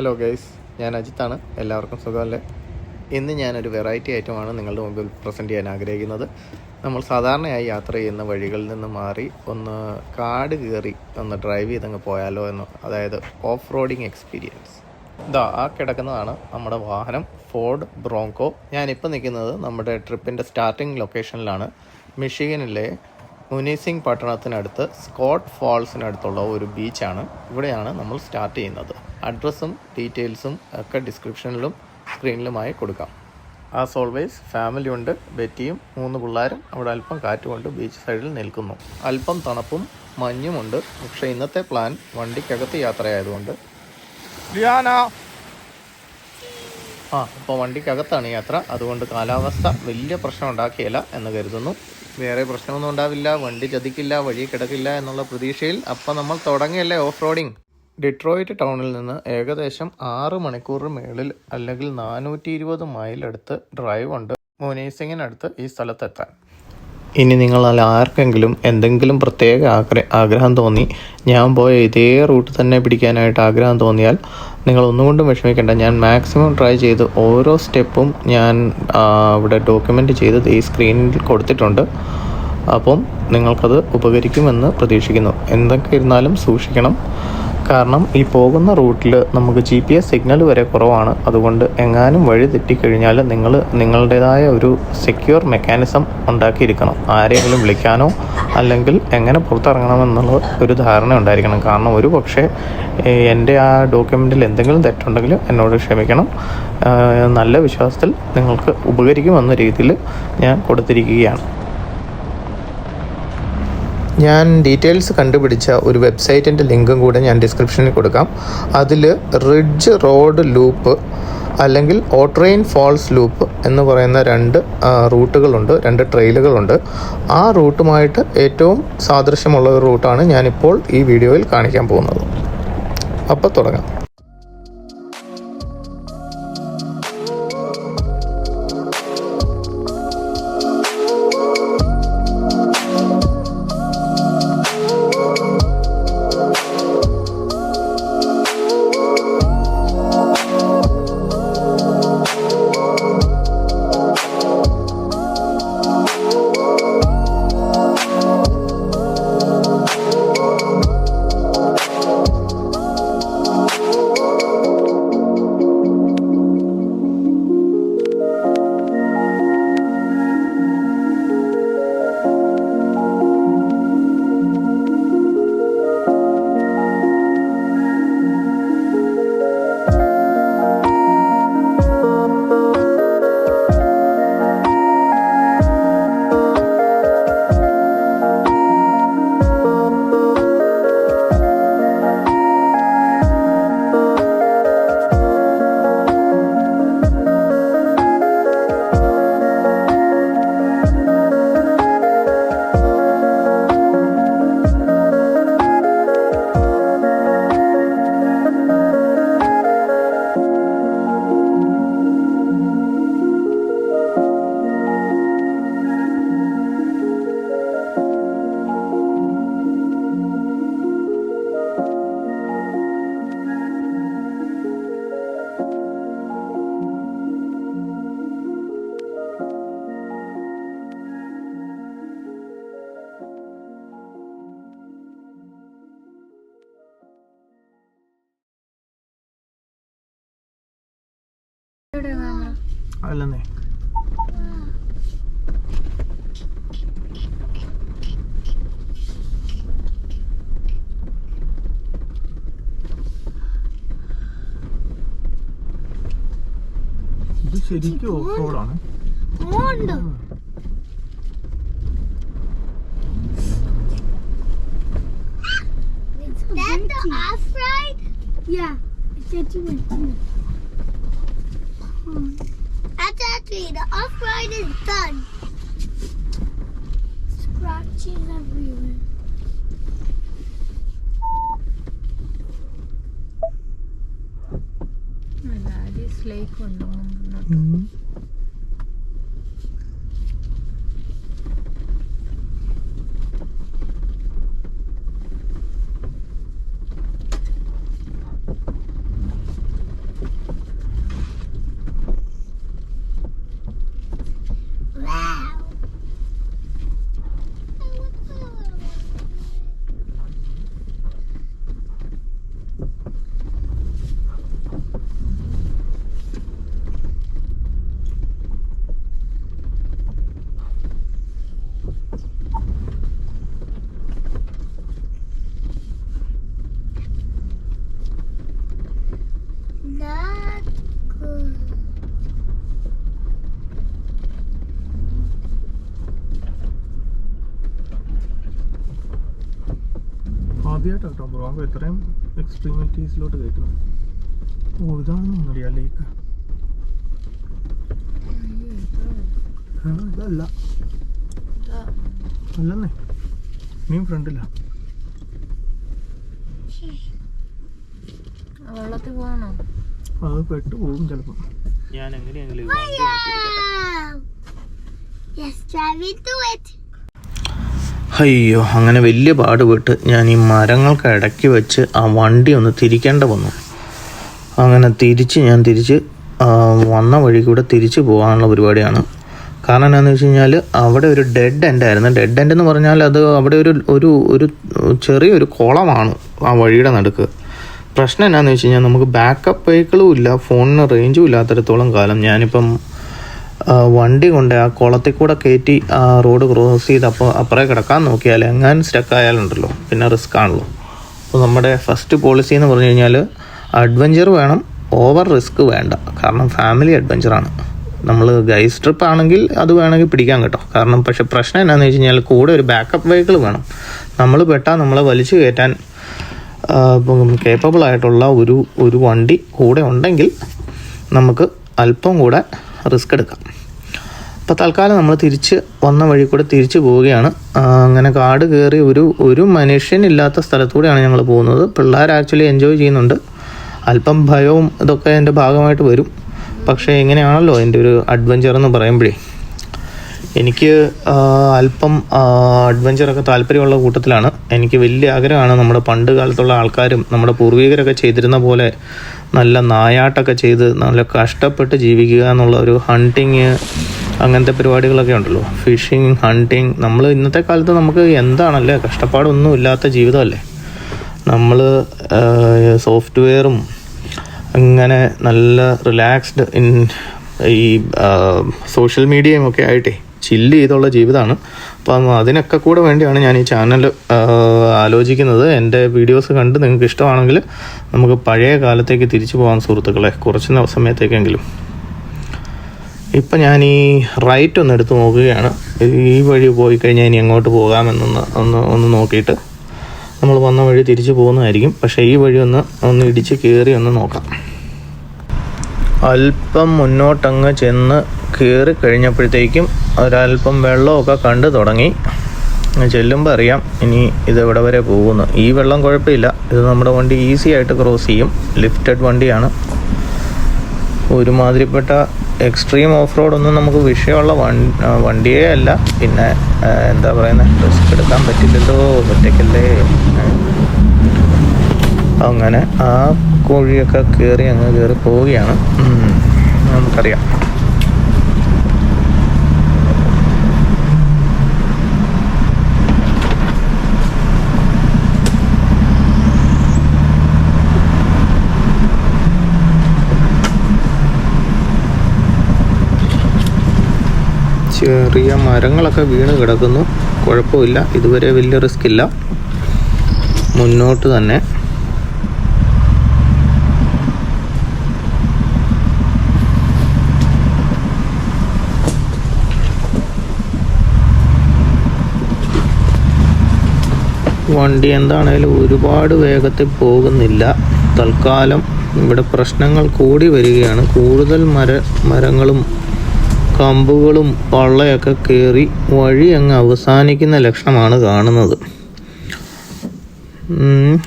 Hello guys, ഞാൻ അജിത്താണ്. എല്ലാവർക്കും സുഖമല്ലേ? ഇന്ന് ഞാനൊരു വെറൈറ്റി ഐറ്റമാണ് നിങ്ങളുടെ മുമ്പിൽ പ്രസൻറ്റ് ചെയ്യാൻ ആഗ്രഹിക്കുന്നത്. നമ്മൾ സാധാരണയായി യാത്ര ചെയ്യുന്ന വഴികളിൽ നിന്ന് മാറി ഒന്ന് കാട് കയറി ഒന്ന് ഡ്രൈവ് ചെയ്തങ്ങ് പോയാലോ എന്ന്, അതായത് ഓഫ് റോഡിങ് എക്സ്പീരിയൻസ്. ആ കിടക്കുന്നതാണ് നമ്മുടെ വാഹനം, ഫോർഡ് ബ്രോങ്കോ. ഞാനിപ്പോൾ നിൽക്കുന്നത് നമ്മുടെ ട്രിപ്പിൻ്റെ സ്റ്റാർട്ടിംഗ് ലൊക്കേഷനിലാണ്. മിഷിഗനിലെ മുനീസിംഗ് പട്ടണത്തിനടുത്ത് സ്കോട്ട് ഫാൾസിനടുത്തുള്ള ഒരു ബീച്ചാണ്. ഇവിടെയാണ് നമ്മൾ സ്റ്റാർട്ട് ചെയ്യുന്നത്. അഡ്രസ്സും ഡീറ്റെയിൽസും ഒക്കെ ഡിസ്ക്രിപ്ഷനിലും സ്ക്രീനിലുമായി കൊടുക്കാം. ആസ് ഓൾവേസ് ഫാമിലി ഉണ്ട്. ബെറ്റിയും 3 പിള്ളേരും അവിടെ അല്പം കാറ്റുകൊണ്ട് ബീച്ച് സൈഡിൽ നിൽക്കുന്നു. അല്പം തണുപ്പും മഞ്ഞുമുണ്ട്. പക്ഷേ ഇന്നത്തെ പ്ലാൻ വണ്ടിക്കകത്ത് യാത്രയായതുകൊണ്ട് ഇപ്പോൾ വണ്ടിക്കകത്താണ് യാത്ര. അതുകൊണ്ട് കാലാവസ്ഥ വലിയ പ്രശ്നം ഉണ്ടാക്കിയില്ല എന്ന് കരുതുന്നു. വേറെ പ്രശ്നമൊന്നും ഉണ്ടാവില്ല, വണ്ടി ചതിക്കില്ല, വഴി കിടക്കില്ല എന്നുള്ള പ്രതീക്ഷയിൽ അപ്പം നമ്മൾ തുടങ്ങിയല്ലേ ഓഫ് റോഡിങ്. ഡിട്രോയിറ്റ് ടൗണിൽ നിന്ന് ഏകദേശം 6 മണിക്കൂറിന് മേളിൽ അല്ലെങ്കിൽ 420 മൈൽ അടുത്ത് ഡ്രൈവ് ഉണ്ട് മുനീസിങ്ങിനടുത്ത് ഈ സ്ഥലത്തെത്താൻ. ഇനി നിങ്ങൾ ആർക്കെങ്കിലും എന്തെങ്കിലും പ്രത്യേക ആഗ്രഹം തോന്നി ഞാൻ പോയ ഇതേ റൂട്ട് തന്നെ പിടിക്കാനായിട്ട് ആഗ്രഹം തോന്നിയാൽ നിങ്ങൾ ഒന്നുകൊണ്ടും വിഷമിക്കേണ്ട. ഞാൻ മാക്സിമം ട്രൈ ചെയ്ത് ഓരോ സ്റ്റെപ്പും ഞാൻ ഇവിടെ ഡോക്യുമെൻ്റ് ചെയ്ത് ഈ സ്ക്രീനിൽ കൊടുത്തിട്ടുണ്ട്. അപ്പം നിങ്ങൾക്കത് ഉപകരിക്കുമെന്ന് പ്രതീക്ഷിക്കുന്നു. എന്തൊക്കെ ഇരുന്നാലും സൂക്ഷിക്കണം. കാരണം ഈ പോകുന്ന റൂട്ടിൽ നമുക്ക് GPS സിഗ്നൽ വരെ കുറവാണ്. അതുകൊണ്ട് എങ്ങാനും വഴി തെറ്റിക്കഴിഞ്ഞാൽ നിങ്ങൾ നിങ്ങളുടേതായ ഒരു സെക്യൂർ മെക്കാനിസം ഉണ്ടാക്കിയിരിക്കണം. ആരെങ്കിലും വിളിക്കാനോ അല്ലെങ്കിൽ എങ്ങനെ പുറത്തിറങ്ങണമെന്നുള്ള ഒരു ധാരണ ഉണ്ടായിരിക്കണം. കാരണം ഒരു പക്ഷേ എൻ്റെ ആ ഡോക്യുമെൻറ്റിൽ എന്തെങ്കിലും തെറ്റുണ്ടെങ്കിൽ എന്നോട് ക്ഷമിക്കണം. നല്ല വിശ്വാസത്തിൽ നിങ്ങൾക്ക് ഉപകരിക്കുമെന്ന രീതിയിൽ ഞാൻ കൊടുത്തിരിക്കുകയാണ്. ഞാൻ ഡീറ്റെയിൽസ് കണ്ടുപിടിച്ച ഒരു വെബ്സൈറ്റിൻ്റെ ലിങ്കും കൂടെ ഞാൻ ഡിസ്ക്രിപ്ഷനിൽ കൊടുക്കാം. അതിൽ റിഡ്ജ് റോഡ് ലൂപ്പ് അല്ലെങ്കിൽ ഓട്രെയിൻ ഫാൾസ് ലൂപ്പ് എന്ന് പറയുന്ന 2 റൂട്ടുകളുണ്ട്, 2 ട്രെയിലുകളുണ്ട്. ആ റൂട്ടുമായിട്ട് ഏറ്റവും സാദൃശ്യമുള്ള ഒരു റൂട്ടാണ് ഞാനിപ്പോൾ ഈ വീഡിയോയിൽ കാണിക്കാൻ പോകുന്നത്. അപ്പോൾ തുടങ്ങാം. അല്ലെന്നേ ഇത് ശരിക്കും ഓഫ് റോഡാണ്. The off-ride is done. Scratches everywhere. This lake on ആദ്യമായിട്ടാണ് കേട്ടോ ബ്രോങ്കോ ഇത്രയും എക്സ്പെരിമെൻറ്റീസിലോട്ട് കയറ്റുന്നത്. ഓ ഇതാണെന്ന് തോന്നുന്നില്ല ലേക്ക്. ഇതല്ല അല്ലെന്നേ, നീ ഫ്രണ്ടില്ല. വെള്ളത്തിൽ പോകണോ? അത് പെട്ടു പോകും ചിലപ്പോൾ. ഞാൻ എങ്ങനെയെങ്കിലും Yes, drive into it. അയ്യോ, അങ്ങനെ വലിയ പാടുപെട്ട് ഞാൻ ഈ മരങ്ങൾക്ക് ഇടയ്ക്ക് വെച്ച് ആ വണ്ടി ഒന്ന് തിരിക്കേണ്ട വന്നു. അങ്ങനെ ഞാൻ തിരിച്ച് വന്ന വഴി കൂടെ തിരിച്ചു പോകാനുള്ള പരിപാടിയാണ്. കാരണം എന്താണെന്ന് വെച്ച് കഴിഞ്ഞാൽ അവിടെ ഒരു ഡെഡ് എൻഡ് ആയിരുന്നു. ഡെഡ് എൻഡ് എന്ന് പറഞ്ഞാൽ അത് അവിടെ ഒരു ചെറിയൊരു കുളമാണ് ആ വഴിയുടെ നടുക്ക്. പ്രശ്നം എന്താണെന്ന് വെച്ച് കഴിഞ്ഞാൽ നമുക്ക് ബാക്കപ്പ് വെഹിക്കിളും ഇല്ല, ഫോണിന് റേഞ്ചും ഇല്ലാത്തിടത്തോളം കാലം ഞാനിപ്പം വണ്ടി കൊണ്ട് ആ കുളത്തിൽ കൂടെ കയറ്റി ആ റോഡ് ക്രോസ് ചെയ്ത് അപ്പുറേ കിടക്കാൻ നോക്കിയാൽ എങ്ങാനും സ്റ്റക്കായാലുണ്ടല്ലോ പിന്നെ റിസ്ക് ആണല്ലോ. അപ്പോൾ നമ്മുടെ ഫസ്റ്റ് പോളിസി എന്ന് പറഞ്ഞു കഴിഞ്ഞാൽ അഡ്വഞ്ചർ വേണം, ഓവർ റിസ്ക് വേണ്ട. കാരണം ഫാമിലി അഡ്വഞ്ചറാണ്. നമ്മൾ ഗൈസ് ട്രിപ്പ് ആണെങ്കിൽ അത് വേണമെങ്കിൽ പിടിക്കാൻ കേട്ടോ. കാരണം പക്ഷേ പ്രശ്നം എന്താണെന്ന് വെച്ച് കഴിഞ്ഞാൽ കൂടെ ഒരു ബാക്കപ്പ് വെഹിക്കിൾ വേണം. നമ്മൾ പെട്ടാൽ നമ്മളെ വലിച്ചു കയറ്റാൻ കേപ്പബിൾ ആയിട്ടുള്ള ഒരു വണ്ടി കൂടെ ഉണ്ടെങ്കിൽ നമുക്ക് അല്പം കൂടെ റിസ്ക് എടുക്കാം. അപ്പോൾ തൽക്കാലം നമ്മൾ തിരിച്ച് വന്ന വഴി കൂടെ തിരിച്ചു പോവുകയാണ്. അങ്ങനെ കാട് കയറി ഒരു മനുഷ്യനില്ലാത്ത സ്ഥലത്തൂടെയാണ് ഞങ്ങൾ പോകുന്നത്. പിള്ളേർ ആക്ച്വലി എൻജോയ് ചെയ്യുന്നുണ്ട്. അല്പം ഭയവും ഇതൊക്കെ എൻ്റെ ഭാഗമായിട്ട് വരും. പക്ഷേ എങ്ങനെയാണല്ലോ എൻ്റെ ഒരു അഡ്വഞ്ചർ എന്ന് പറയുമ്പോഴേ എനിക്ക് അല്പം അഡ്വഞ്ചറൊക്കെ താല്പര്യമുള്ള കൂട്ടത്തിലാണ്. എനിക്ക് വലിയ ആഗ്രഹമാണ് നമ്മുടെ പണ്ട് കാലത്തുള്ള ആൾക്കാരും നമ്മുടെ പൂർവികരൊക്കെ ചെയ്തിരുന്ന പോലെ നല്ല നായാട്ടൊക്കെ ചെയ്ത് നല്ല കഷ്ടപ്പെട്ട് ജീവിക്കുക എന്നുള്ള ഒരു ഹണ്ടിങ് അങ്ങനത്തെ പരിപാടികളൊക്കെ ഉണ്ടല്ലോ, ഫിഷിങ്, ഹണ്ടിങ്. നമ്മൾ ഇന്നത്തെ കാലത്ത് നമുക്ക് എന്താണല്ലേ കഷ്ടപ്പാടൊന്നും ഇല്ലാത്ത ജീവിതമല്ലേ. നമ്മൾ സോഫ്റ്റ്വെയറും അങ്ങനെ നല്ല റിലാക്സ്ഡ് ഈ സോഷ്യൽ മീഡിയയും ഒക്കെ ആയിട്ടേ ചില്ല് ചെയ്തുള്ള ജീവിതമാണ്. അപ്പം അതിനൊക്കെ കൂടെ വേണ്ടിയാണ് ഞാൻ ഈ ചാനൽ ആലോചിക്കുന്നത്. എൻ്റെ വീഡിയോസ് കണ്ട് നിങ്ങൾക്ക് ഇഷ്ടമാണെങ്കിൽ നമുക്ക് പഴയ കാലത്തേക്ക് തിരിച്ചു പോകാൻ സുഹൃത്തുക്കളെ, കുറച്ച് സമയത്തേക്കെങ്കിലും. ഇപ്പം ഞാൻ ഈ റൈറ്റ് ഒന്ന് എടുത്ത് നോക്കുകയാണ്. ഈ വഴി പോയി കഴിഞ്ഞാൽ ഇനി എങ്ങോട്ട് പോകാമെന്നൊന്ന് ഒന്ന് നോക്കിയിട്ട് നമ്മൾ വന്ന വഴി തിരിച്ചു പോകുന്നതായിരിക്കും. പക്ഷേ ഈ വഴി ഒന്ന് ഇടിച്ച് കയറി ഒന്ന് നോക്കാം. അല്പം മുന്നോട്ടങ്ങ് ചെന്ന് കയറി കഴിഞ്ഞപ്പോഴത്തേക്കും ഒരല്പം വെള്ളമൊക്കെ കണ്ടു തുടങ്ങി. ചെല്ലുമ്പോൾ അറിയാം ഇനി ഇതെവിടെ വരെ പോകുന്നു. ഈ വെള്ളം കുഴപ്പമില്ല, ഇത് നമ്മുടെ വണ്ടി ഈസി ആയിട്ട് ക്രോസ് ചെയ്യും. ലിഫ്റ്റഡ് വണ്ടിയാണ്. ഒരുമാതിരിപ്പെട്ട എക്സ്ട്രീം ഓഫ് റോഡൊന്നും നമുക്ക് വിഷയമുള്ള വണ്ടിയേ അല്ല. പിന്നെ എന്താ പറയുന്നത്, റിസ്ക് എടുക്കാൻ പറ്റില്ലല്ലോ, ഒറ്റയ്ക്കല്ലേ. അങ്ങനെ ആ കോഴിയൊക്കെ അങ്ങ് കയറി പോവുകയാണ്. നമുക്കറിയാം. ചെറിയ മരങ്ങളൊക്കെ വീണ് കിടക്കുന്നു, കുഴപ്പമില്ല. ഇതുവരെ വലിയ റിസ്ക് ഇല്ല. മുന്നോട്ട് തന്നെ. വണ്ടി എന്താണേലും ഒരുപാട് വേഗത്തിൽ പോകുന്നില്ല. തൽക്കാലം ഇവിടെ പ്രശ്നങ്ങൾ കൂടി വരികയാണ്. കൂടുതൽ മരങ്ങളും കമ്പുകളും പള്ളയൊക്കെ കയറി വഴി അങ്ങ് അവസാനിക്കുന്ന ലക്ഷണമാണ് കാണുന്നത്.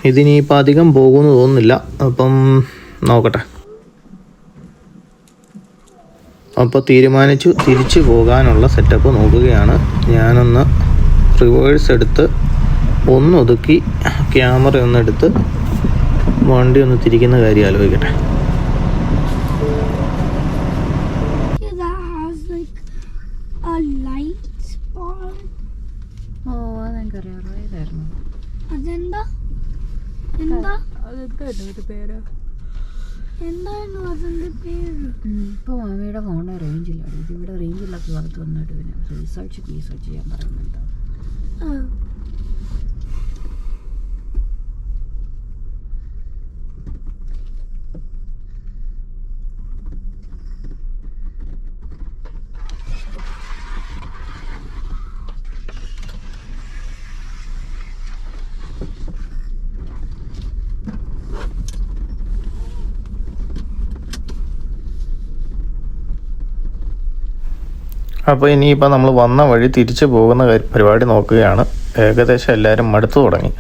ഇതിനിപ്പോൾ അധികം പോകുമെന്ന് തോന്നുന്നില്ല. അപ്പം നോക്കട്ടെ. അപ്പോൾ തീരുമാനിച്ചു തിരിച്ചു പോകാനുള്ള സെറ്റപ്പ് നോക്കുകയാണ്. ഞാനൊന്ന് റിവേഴ്സ് എടുത്ത് ഒതുക്കി ക്യാമറ ഒന്നെടുത്ത് വണ്ടി ഒന്ന് തിരിക്കുന്ന കാര്യം ആലോചിക്കട്ടെ. ഇപ്പോൾ മാമിയുടെ ഫോണിന് റേഞ്ചില്ല. ഇതിവിടെ റേഞ്ചില്ലാത്ത സ്ഥലത്ത് വന്നിട്ട് പിന്നെ റീസർച്ച് ചെയ്യാൻ പറയുന്നുണ്ട്. അപ്പോൾ ഇനിയിപ്പോൾ നമ്മൾ വന്ന വഴി തിരിച്ചു പോകുന്ന പരിപാടി നോക്കുകയാണ്. ഏകദേശം എല്ലാവരും മടുത്തു തുടങ്ങി.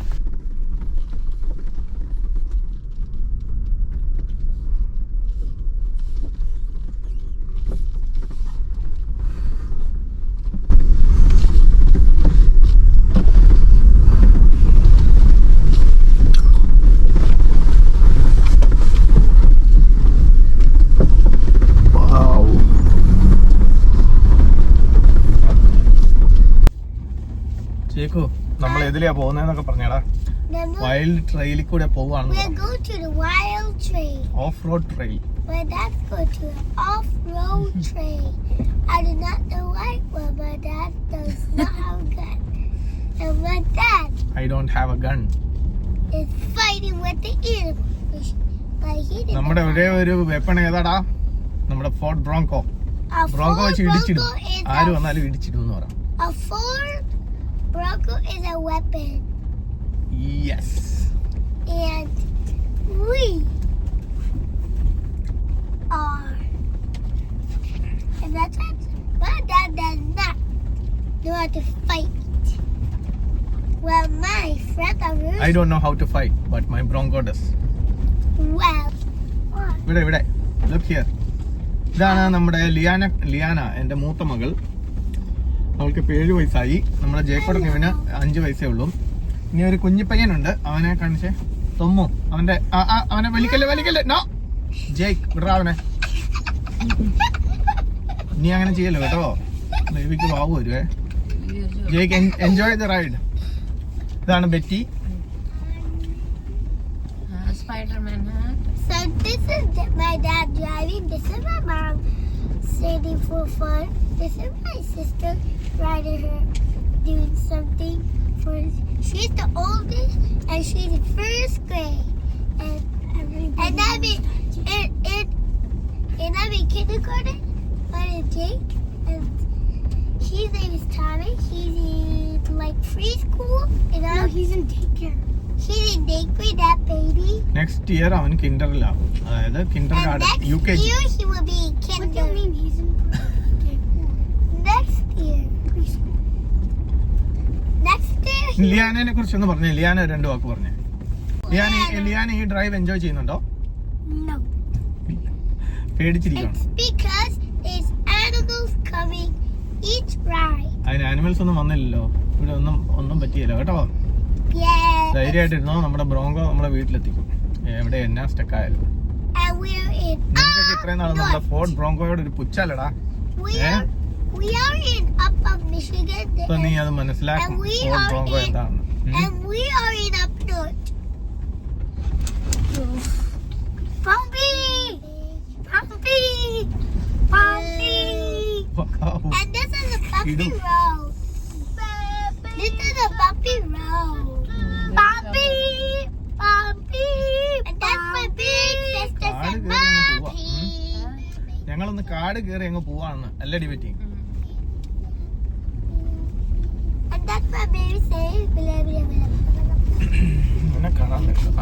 ചേക്കു, നമ്മൾ എതിലെയാ പോകുന്നതെന്നൊക്കെ പറഞ്ഞാടാ. വൈൽഡ് ട്രെയിലിൽ കൂടെ പോവാണ്. We're going to the wild trail. Off road trail. But that's go to the off-road trail. I do not know why, but my dad does not have a gun. And my dad I don't have a gun. is fighting with the animals. But he didn't. നമ്മുടെ ഒരേ ഒരു weapon ഏതാടാ? നമ്മുടെ Ford broncho. A broncho Ford വെച്ച് ഇടിച്ചിടും. Bronco is ആര് വന്നാലും ഇടിച്ചിടും എന്ന് പറയാം. a Ford Bronco is a weapon. Yes. And we are. And that's it. My dad does not know how to fight. Well, my friend of I don't know how to fight, but my Bronco does. well, ഇവിടെ look here. ഇതാണ് നമ്മുടെ ലിയാന എൻ്റെ മൂത്ത മകൾ. അവൾക്ക് 7 വയസ്സായി. നമ്മുടെ ജേക്കോടൊക്കെ ഇവന് 5 വയസ്സേ ഉള്ളൂ. ഇനി ഒരു കുഞ്ഞിപ്പയ്യനുണ്ട്, അവനെ കാണിച്ചേ. തൊമ്മു. അവനെ വലിക്കല്ലേ നോ ജേക്ക്, വിടറാ അവനെ. നീ അങ്ങനെ ചെയ്യല്ലോ കേട്ടോ, ബേബിക്ക് വാവ് വരുവേ. Jake enjoy the ride. ഇതാണ് Betty. Spider-Man hat. so this is my dad driving. This is my mom sitting for fun. This is my sister riding her, doing something for. She's the oldest and she's in first grade. And I'm in kindergarten. My name is Jake. And his name is Tommy. He's in like preschool. And he's in daycare. He's in daycare, that baby. Next year അവൻ കിൻഡറിലാവും, അതായത് Kinder And garden next UKG. year he will be in kinder. What do you mean he's in next year? Preschool. Next year he ലിയാനെ കുറിച്ചൊന്ന് പറഞ്ഞേ. ലിയാന 2 വാക്ക് പറഞ്ഞേ. ലിയാന ഈ drive enjoy ചെയ്യുന്നുണ്ടോ? no. പേടിച്ചിരിക്കണം. It's because there's animals coming each ride. അതിന് animals ഒന്നും വന്നില്ലല്ലോ, ഇവിടെ ഒന്നും പറ്റിയല്ലോ കേട്ടോ. Yeah. ധൈര്യമായിട്ടിരുന്നോ, നമ്മുടെ ബ്രോങ്കോ നമ്മളെ വീട്ടിലെത്തിക്കും, എവിടെ എന്നാ സ്റ്റക്ക് ആയാലും. And we're in നിനക്കൊക്കെ ഇത്രയും നാളും നമ്മുടെ ഫോർഡ് ബ്രോങ്കോയോട് ഒരു പുച്ഛല്ലടാ. we are in up of Michigan. ഇപ്പൊ നീ അത് മനസ്സിലാക്കും, And we Ford are broncho in- എന്താണ്. And we are in up north. Pumpy! And this is a bumpy road. This is a bumpy road. Bumpy! And that's my big sister said, Bumpy! ഞങ്ങളൊന്ന് കാട് കയറി അങ്ങ് പോവാണ്, അല്ലടി പറ്റി. And that's my baby saying, blah, blah, blah. എന്നെ കാണാൻ പറ്റില്ല.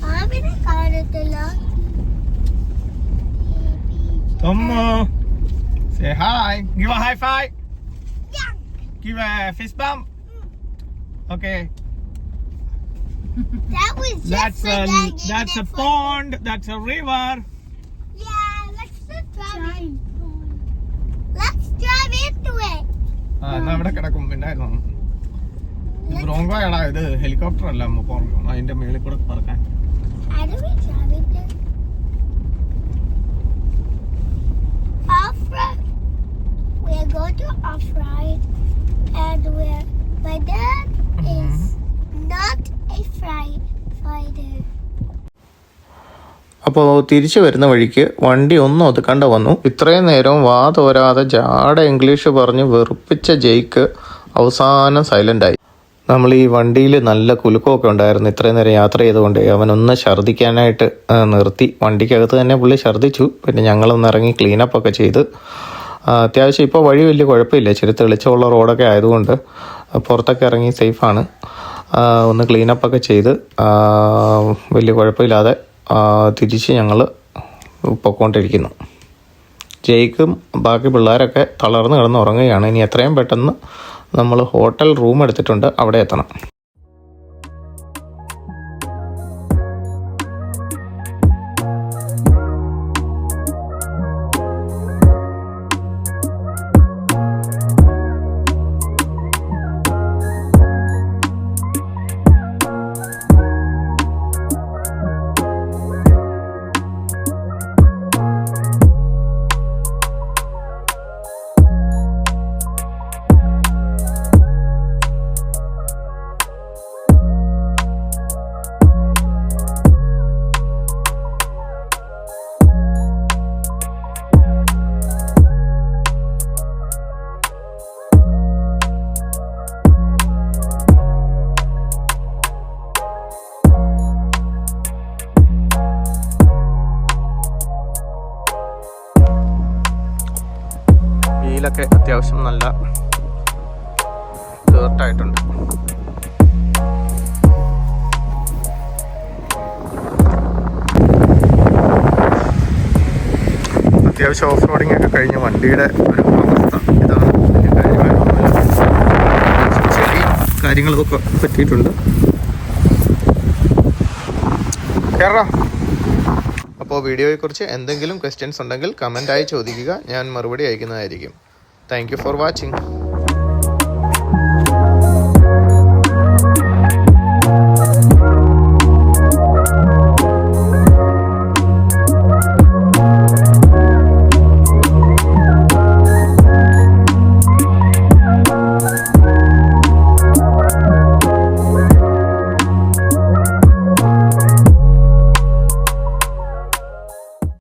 Tommy കാണത്തില്ല. Tommo, say hi. Give a high five. Yeah. Give a fist bump. Okay. That was just That's like a that, that's a isn't it? pond. That's a river. Yeah, let's just drive. Let's drive into it. എന്നാ അവിടെ കിടക്കും ഉണ്ടായിരുന്നു. ബ്രോങ്കോയാടാ ഇത്, helicopter അല്ല അതിന്റെ മേളിൽ കൂടെ പറക്കാൻ. How do we drive into it? Off-road. We're going to off-ride. And my dad is not a fighter. അപ്പോൾ തിരിച്ചു വരുന്ന വഴിക്ക് വണ്ടി ഒന്നും ഒതുക്കണ്ട വന്നു. ഇത്രയും നേരം വാ തോരാതെ ജാട ഇംഗ്ലീഷ് പറഞ്ഞ് വെറുപ്പിച്ച ജയ്ക്ക് അവസാനം സൈലൻ്റായി. നമ്മൾ ഈ വണ്ടിയിൽ നല്ല കുലുക്കമൊക്കെ ഉണ്ടായിരുന്നു ഇത്രയും നേരം യാത്ര ചെയ്തുകൊണ്ട്. അവനൊന്ന് ഛർദ്ദിക്കാനായിട്ട് നിർത്തി. വണ്ടിക്കകത്ത് തന്നെ പുള്ളി ഛർദ്ദിച്ചു. പിന്നെ ഞങ്ങളൊന്ന് ഇറങ്ങി ക്ലീനപ്പൊക്കെ ചെയ്ത് അത്യാവശ്യം ഇപ്പോൾ വഴി വലിയ കുഴപ്പമില്ല, ഇച്ചിരി തെളിച്ചമുള്ള റോഡൊക്കെ ആയതുകൊണ്ട് പുറത്തൊക്കെ ഇറങ്ങി സേഫാണ്. ഒന്ന് ക്ലീനപ്പൊക്കെ ചെയ്ത് വലിയ കുഴപ്പമില്ലാതെ തിരിച്ച് ഞങ്ങൾ പൊയ്ക്കൊണ്ടിരിക്കുന്നു. ജയ്ക്കും ബാക്കി പിള്ളേരൊക്കെ തളർന്ന് കിടന്ന് ഉറങ്ങുകയാണ്. ഇനി എത്രയും പെട്ടെന്ന് നമ്മൾ ഹോട്ടൽ റൂം എടുത്തിട്ടുണ്ട്, അവിടെ എത്തണം. വീലൊക്കെ അത്യാവശ്യം നല്ല ഡേർട്ടായിട്ടുണ്ട്. അത്യാവശ്യം ഓഫ് റോഡിംഗ് ഒക്കെ കഴിഞ്ഞ് വണ്ടിയുടെ ഒരു അവസ്ഥ ഇതാണ്. ചെടി കാര്യങ്ങളൊക്കെ പറ്റിയിട്ടുണ്ട്. കയറാം. അപ്പോൾ വീഡിയോയെക്കുറിച്ച് എന്തെങ്കിലും ക്വസ്റ്റ്യൻസ് ഉണ്ടെങ്കിൽ കമൻറ്റായി ചോദിക്കുക, ഞാൻ മറുപടി അയക്കുന്നതായിരിക്കും. Thank you for watching.